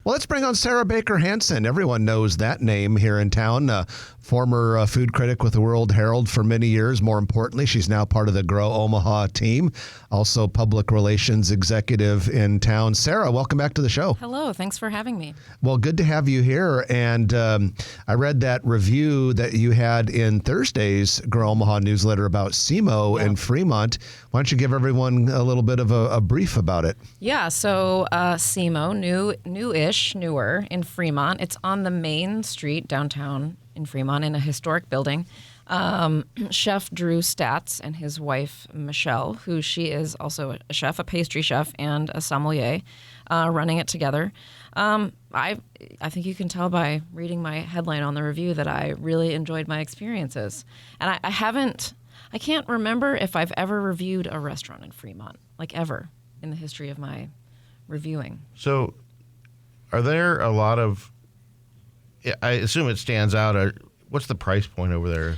Well, let's bring on Sarah Baker Hansen. Everyone knows that name here in town. Former food critic with the World Herald for many years. More importantly, she's now part of the Grow Omaha team. Also public relations executive in town. Sarah, welcome back to the show. Hello. Thanks for having me. Well, good to have you here. And I read that review that you had in Thursday's Grow Omaha newsletter about SEMO in Fremont. Why don't you give everyone a little bit of a brief about it? Yeah. So SEMO, newer in Fremont. It's on the main street downtown in Fremont in a historic building. Chef Drew Statz and his wife Michelle, who she is also a chef, a pastry chef, and a sommelier, running it together. I think you can tell by reading my headline on the review that I really enjoyed my experiences, and I can't remember if I've ever reviewed a restaurant in Fremont, like ever in the history of my reviewing. So, are there a lot of? I assume it stands out. What's the price point over there?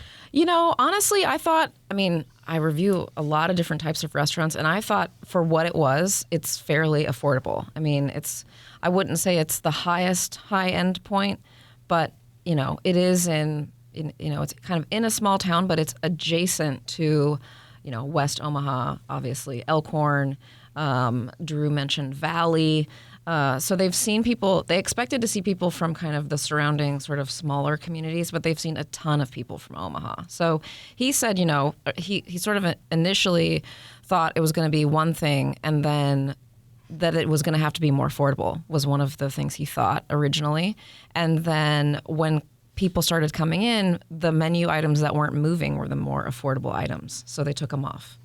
Honestly, I review a lot of different types of restaurants, and I thought for what it was, it's fairly affordable. I wouldn't say it's the highest high-end point, but, it is it's kind of in a small town, but it's adjacent to, West Omaha, obviously, Elkhorn. Drew mentioned Valley. So they've seen people, they expected to see people from kind of the surrounding sort of smaller communities, but they've seen a ton of people from Omaha. So he said, he sort of initially thought it was going to be one thing, and then that it was going to have to be more affordable was one of the things he thought originally. And then when people started coming in, the menu items that weren't moving were the more affordable items. So they took them off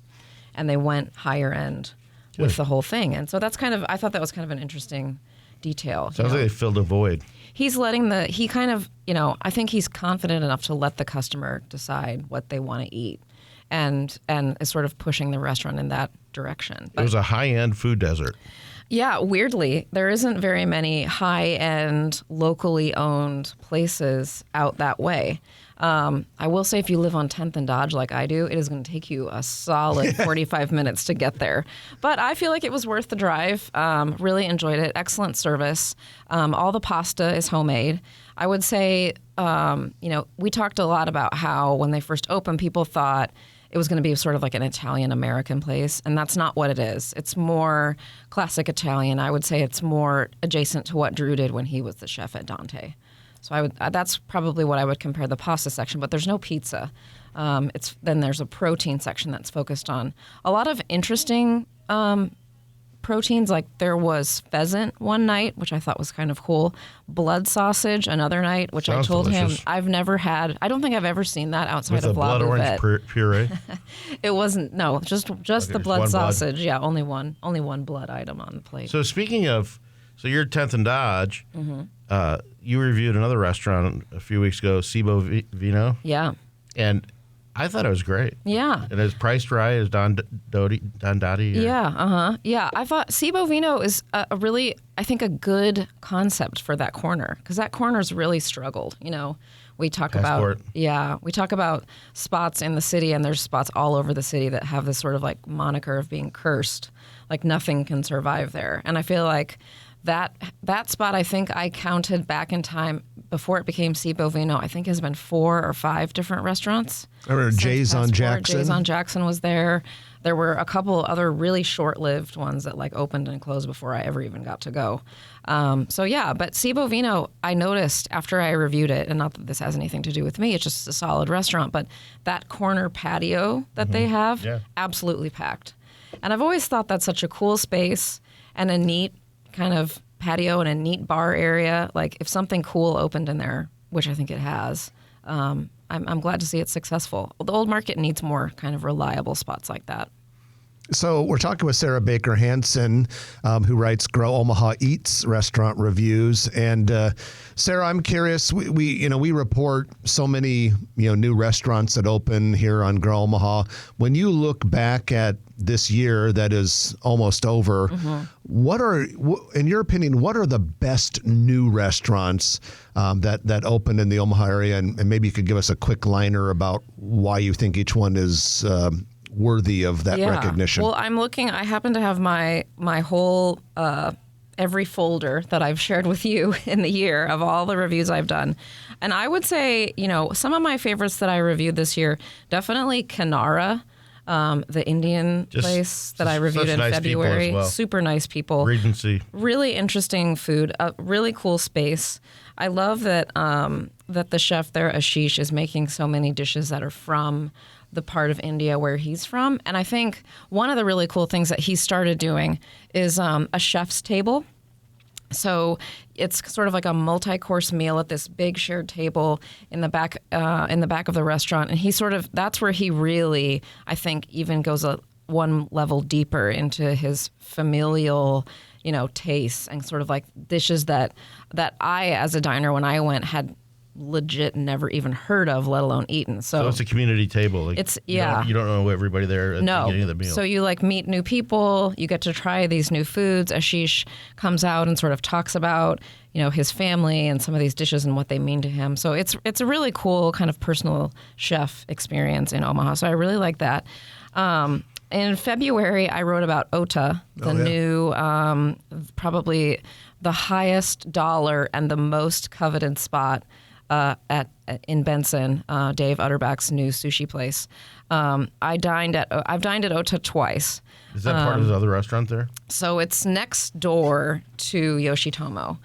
and they went higher end with the whole thing. And so that's I thought that was kind of an interesting detail. Sounds like they filled a void. He's I think he's confident enough to let the customer decide what they want to eat and is sort of pushing the restaurant in that direction. It was a high-end food desert. Yeah, weirdly, there isn't very many high-end, locally owned places out that way. I will say if you live on 10th and Dodge like I do, it is going to take you a solid 45 minutes to get there. But I feel like it was worth the drive. Really enjoyed it. Excellent service. All the pasta is homemade. I would say, we talked a lot about how when they first opened, people thought it was going to be sort of like an Italian-American place, and that's not what it is. It's more classic Italian. I would say it's more adjacent to what Drew did when he was the chef at Dante. So that's probably what I would compare the pasta section, but there's no pizza. Then there's a protein section that's focused on a lot of interesting proteins. Like there was pheasant one night, which I thought was kind of cool. Blood sausage another night, which Sounds I told delicious. him I've never had. I don't think I've ever seen that outside With of the La blood orange Bouvette. puree? It wasn't. No, just the just blood one blood. sausage. Yeah, only one blood item on the plate. So speaking of, you're 10th and Dodge. Mm-hmm. You reviewed another restaurant a few weeks ago, SEMO Vino. Yeah. And I thought it was great. Yeah. And it's priced right as Don Dottie. Yeah, Yeah, I thought SEMO Vino is a really, I think, a good concept for that corner because that corner's really struggled. We talk Passport. we talk about spots in the city, and there's spots all over the city that have this sort of like moniker of being cursed, like nothing can survive there. And I feel like that spot, I think I counted back in time before it became SEMO Vino, I think has been 4 or 5 different restaurants. I remember Jay's on Jackson. Jay's on Jackson was there. There were a couple other really short-lived ones that like opened and closed before I ever even got to go. But SEMO Vino, I noticed after I reviewed it, and not that this has anything to do with me, it's just a solid restaurant, but that corner patio that they have, absolutely packed. And I've always thought that's such a cool space and a neat kind of patio and a neat bar area. Like if something cool opened in there, which I think it has, I'm glad to see it successful. The Old Market needs more kind of reliable spots like that. So we're talking with Sarah Baker Hansen, who writes Grow Omaha Eats restaurant reviews. And Sarah, I'm curious. We report so many new restaurants that open here on Grow Omaha. When you look back at this year that is almost over, in your opinion, what are the best new restaurants that opened in the Omaha area? And maybe you could give us a quick liner about why you think each one is worthy of that recognition. Well, I happen to have my whole every folder that I've shared with you in the year of all the reviews I've done. And I would say, some of my favorites that I reviewed this year, definitely Kanara, the Indian place that I reviewed in nice February. people as well. Super nice people. Regency. Really interesting food, a really cool space. I love that that the chef there, Ashish, is making so many dishes that are from the part of India where he's from. And I think one of the really cool things that he started doing is a chef's table. So it's sort of like a multi-course meal at this big shared table in the back of the restaurant, and that's where he really, I think, even goes one level deeper into his familial, tastes and sort of like dishes that I, as a diner, when I went, had legit never even heard of, let alone eaten. So it's a community table. Like, it's you don't know everybody there at the beginning of the meal. So you meet new people, you get to try these new foods. Ashish comes out and sort of talks about, his family and some of these dishes and what they mean to him. So it's a really cool kind of personal chef experience in Omaha. So I really like that. In February, I wrote about Ota, the new, probably the highest dollar and the most coveted spot in Benson, Dave Utterback's new sushi place. I've dined at Ota twice. Is that part of the other restaurant there? So it's next door to Yoshitomo.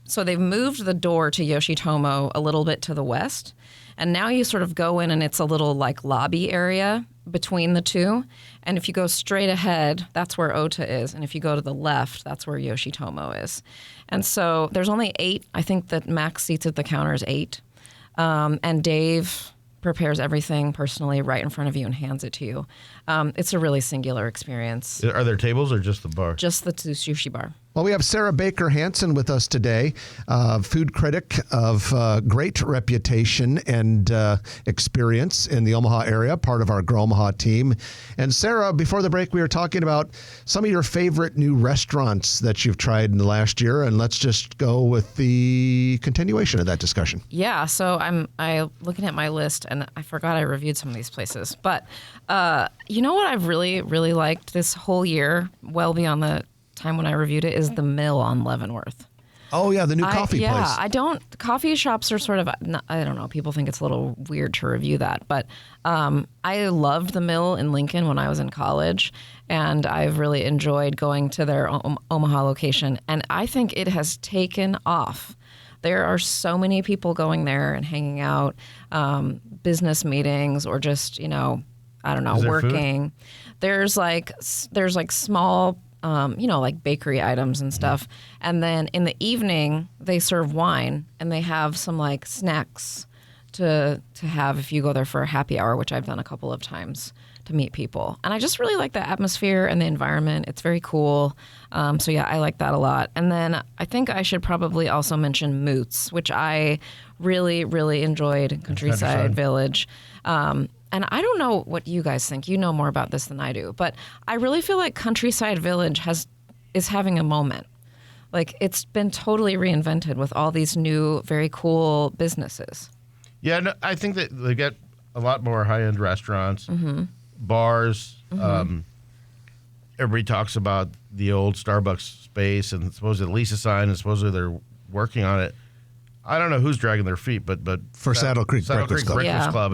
So they've moved the door to Yoshitomo a little bit to the west, and now you sort of go in and it's a little lobby area between the two. And if you go straight ahead, that's where Ota is. And if you go to the left, that's where Yoshitomo is. And so there's only 8. I think that max seats at the counter is 8. And Dave prepares everything personally right in front of you and hands it to you. It's a really singular experience. Are there tables or just the bar? Just the sushi bar. Well, we have Sarah Baker Hansen with us today, food critic of great reputation and experience in the Omaha area, part of our Grow Omaha team. And Sarah, before the break, we were talking about some of your favorite new restaurants that you've tried in the last year, and let's just go with the continuation of that discussion. Yeah, so I'm looking at my list, and I forgot I reviewed some of these places. But you know what I've really, really liked this whole year, well beyond the time when I reviewed it, is the Mill on Leavenworth. Oh yeah, the new coffee place. Yeah, coffee shops are sort of, I don't know, people think it's a little weird to review that, but I loved the Mill in Lincoln when I was in college, and I've really enjoyed going to their Omaha location, and I think it has taken off. There are so many people going there and hanging out, business meetings, or just, I don't know, working. Food? There's small like bakery items and stuff. And then in the evening, they serve wine, and they have some snacks to have if you go there for a happy hour, which I've done a couple of times to meet people. And I just really like the atmosphere and the environment. It's very cool. So yeah, I like that a lot. And then I think I should probably also mention Moots, which I really, really enjoyed, Countryside Village. And I don't know what you guys think. You know more about this than I do. But I really feel like Countryside Village is having a moment. It's been totally reinvented with all these new, very cool businesses. Yeah, no, I think that they get a lot more high-end restaurants, bars. Everybody talks about the old Starbucks space, and supposedly the lease is signed, and supposedly they're working on it. I don't know who's dragging their feet, but for Saddle Creek Breakfast Club.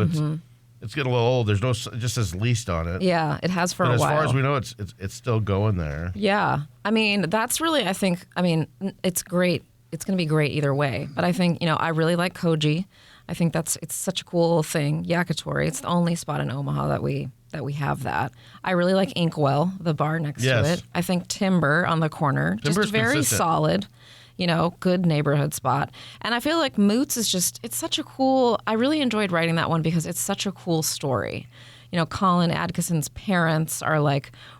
It's getting a little old. It just says leased on it. Yeah, it has for a while. As far as we know, it's still going there. Yeah. I mean, that's really, it's great. It's going to be great either way. But I think, I really like Koji. I think it's such a cool thing. Yakitori. It's the only spot in Omaha that we have that. I really like Inkwell, the bar next to it. I think Timber on the corner. Timber's just very consistent. Solid. Good neighborhood spot. And I feel like Moots is it's such a cool, I really enjoyed writing that one because it's such a cool story. Colin Adkisson's parents are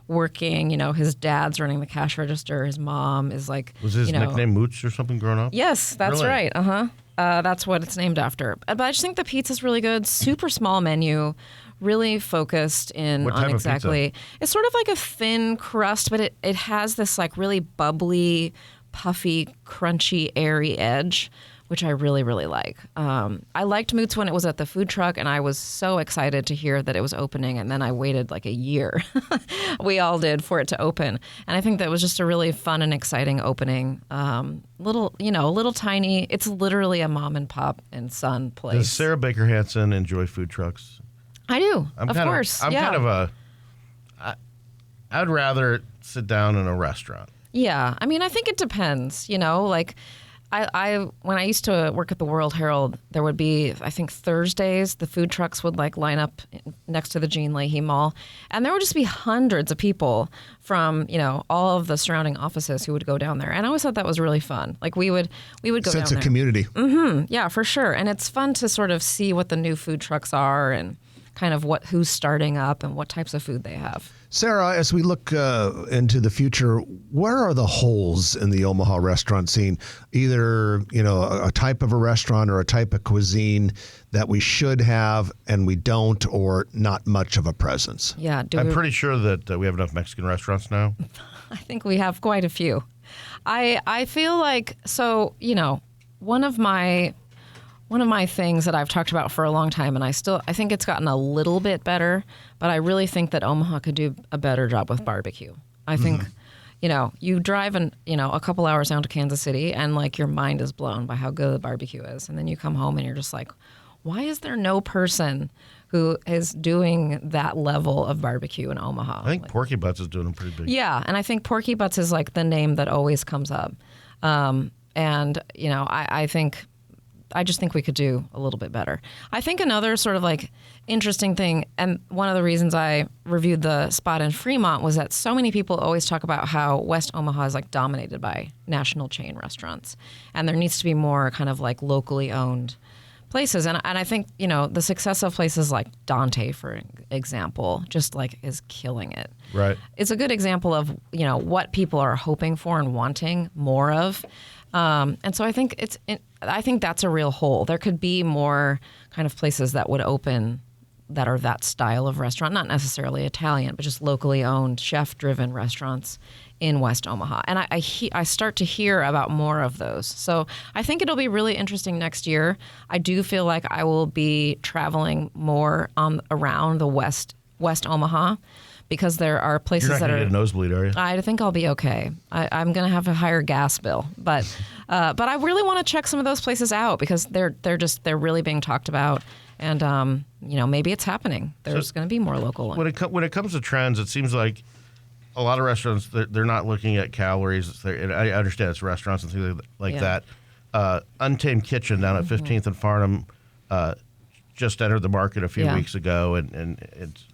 working, his dad's running the cash register. His mom is Was his nickname Moots or something growing up? Yes, that's really? Right. That's what it's named after. But I just think the pizza's really good. Super small menu. Really focused What type on exactly. Of pizza? It's sort of like a thin crust, but it has this really bubbly, puffy, crunchy, airy edge, which I really, really like. I liked Moots when it was at the food truck, and I was so excited to hear that it was opening, and then I waited like a year. We all did for it to open. And I think that was just a really fun and exciting opening. Little tiny, it's literally a mom and pop and son place. Does Sarah Baker Hansen enjoy food trucks? I do, of course. I'm kind of I'd rather sit down in a restaurant. Yeah, I mean, I think it depends. Like I when I used to work at the World Herald, there would be, I think Thursdays, the food trucks would like line up next to the Jean Leahy Mall, and there would just be hundreds of people from all of the surrounding offices who would go down there, and I always thought that was really fun. Like we would go down there. Sense of community. Yeah, for sure, and it's fun to sort of see what the new food trucks are and kind of who's starting up and what types of food they have. Sarah, as we look into the future, where are the holes in the Omaha restaurant scene? Either, a type of a restaurant or a type of cuisine that we should have and we don't, or not much of a presence. Yeah. I'm pretty sure that we have enough Mexican restaurants now. I think we have quite a few. I feel like, one of my things that I've talked about for a long time, and I think it's gotten a little bit better, but I really think that Omaha could do a better job with barbecue. I think, you drive a couple hours down to Kansas City and like your mind is blown by how good the barbecue is. And then you come home and you're just like, why is there no person who is doing that level of barbecue in Omaha? I think Porky Butts is doing them pretty big. Yeah, and I think Porky Butts is like the name that always comes up. I just think we could do a little bit better. I think another sort of like interesting thing, and one of the reasons I reviewed the spot in Fremont was that so many people always talk about how West Omaha is like dominated by national chain restaurants, and there needs to be more kind of like locally owned places. And I think, the success of places like Dante, for example, just like is killing it. Right. It's a good example of, what people are hoping for and wanting more of. And so I think I think that's a real hole. There could be more kind of places that would open that are that style of restaurant, not necessarily Italian, but just locally owned, chef-driven restaurants in West Omaha. And I start to hear about more of those. So I think it'll be really interesting next year. I do feel like I will be traveling more around the West Omaha, because there are places You're not that gonna are. get a nosebleed, are you? I think I'll be okay. I'm going to have a higher gas bill, but I really want to check some of those places out because they're really being talked about, and maybe it's happening. There's going to be more local. When it comes to trends, it seems like a lot of restaurants they're not looking at calories. And I understand it's restaurants and things like that. Untamed Kitchen down at 15th and Farnham just entered the market a few weeks ago, and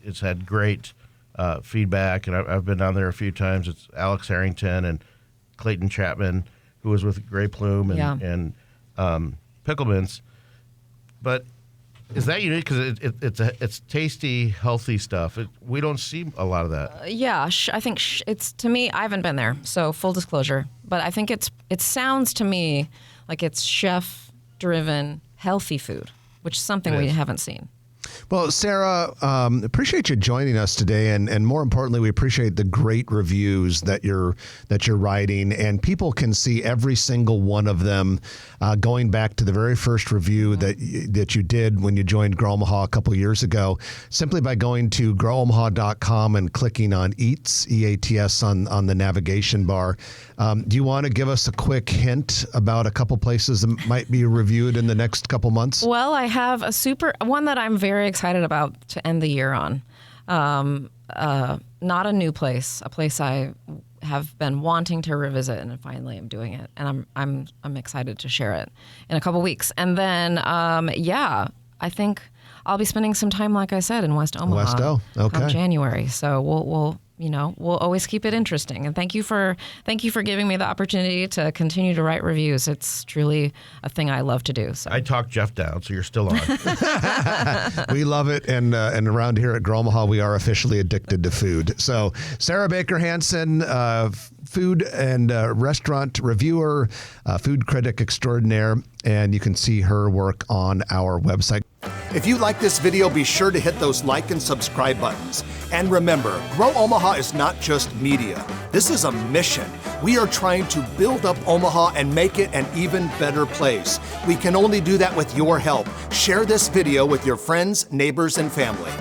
it's had great feedback, and I've been down there a few times. It's Alex Harrington and Clayton Chapman, who was with Grey Plume and Pickleman's. But is that unique? Because it's tasty, healthy stuff. We don't see a lot of that. I think it's, to me, I haven't been there, so full disclosure. But I think it sounds to me like it's chef-driven, healthy food, which is something we haven't seen. Well, Sarah, appreciate you joining us today, and more importantly, we appreciate the great reviews that you're writing, and people can see every single one of them, going back to the very first review that you did when you joined Grow Omaha a couple years ago, simply by going to growomaha.com and clicking on Eats, EATS on the navigation bar. Do you want to give us a quick hint about a couple places that might be reviewed in the next couple months? Well, I have one that I'm very excited about to end the year on. Not a new place, a place I have been wanting to revisit, and finally I'm doing it, and I'm excited to share it in a couple weeks. And then I think I'll be spending some time, like I said, in West Omaha come January. So we'll always keep it interesting. And thank you for giving me the opportunity to continue to write reviews. It's truly a thing I love to do. So I talked Jeff down, so you're still on. We love it, and around here at Grow Omaha, we are officially addicted to food. So Sarah Baker Hansen, food and restaurant reviewer, food critic extraordinaire, and you can see her work on our website. If you like this video, be sure to hit those like and subscribe buttons. And remember, Grow Omaha is not just media. This is a mission. We are trying to build up Omaha and make it an even better place. We can only do that with your help. Share this video with your friends, neighbors, and family.